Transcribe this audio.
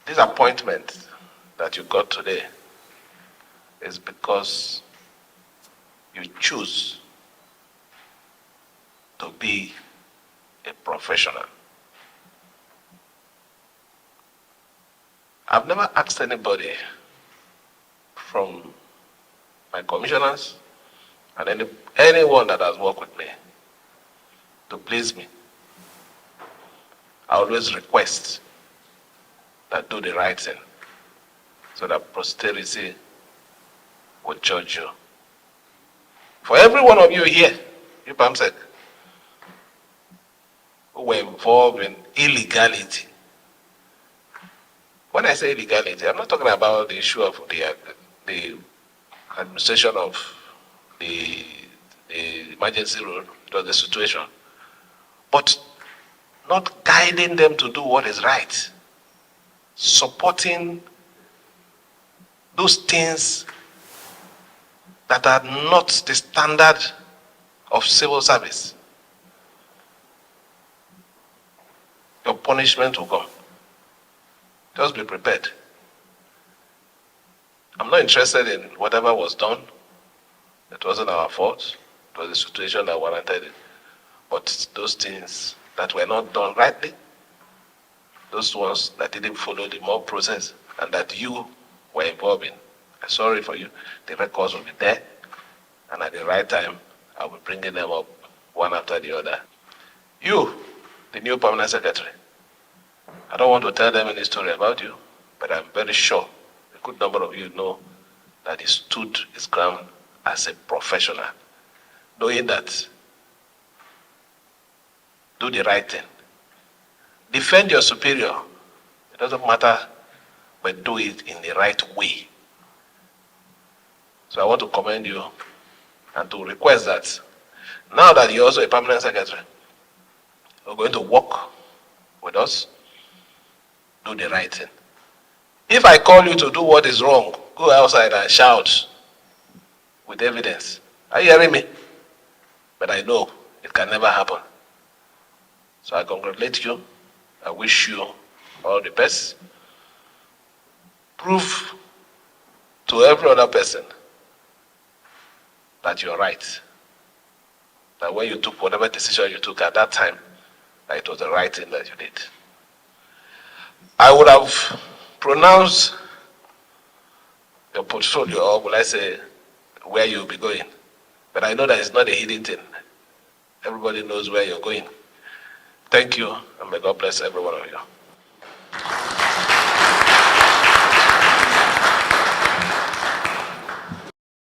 This appointment that you got today is because you choose to be a professional. I've never asked anybody from my commissioners and anyone that has worked with me to please me. I always request that do the right thing so that posterity will judge you. For every one of you here, you Pamsek, who were involved in illegality. When I say illegality, I'm not talking about the issue of the administration of the emergency rule, or the situation, but not guiding them to do what is right, supporting those things that are not the standard of civil service. Your punishment will come. Just be prepared. I'm not interested in whatever was done. It wasn't our fault. It was the situation that warranted it. But those things that were not done rightly, those ones that didn't follow the mob process and that you were involved in, I'm sorry for you. The records will be there, and at the right time, I'll be bringing them up one after the other. You, the new permanent secretary, I don't want to tell them any story about you, but I'm very sure a good number of you know that he stood his ground as a professional, knowing that do the right thing. Defend your superior. It doesn't matter, but do it in the right way. So I want to commend you and to request that now that you're also a permanent secretary, you're going to work with us, do the right thing. If I call you to do what is wrong, go outside and shout with evidence. Are you hearing me? But I know it can never happen. So I congratulate you. I wish you all the best. Prove to every other person that you're right. That when you took whatever decision you took at that time, that it was the right thing that you did. I would have pronounced your portfolio, or will I say, where you'll be going. But I know that it's not a hidden thing. Everybody knows where you're going. Thank you, and may God bless every one of you.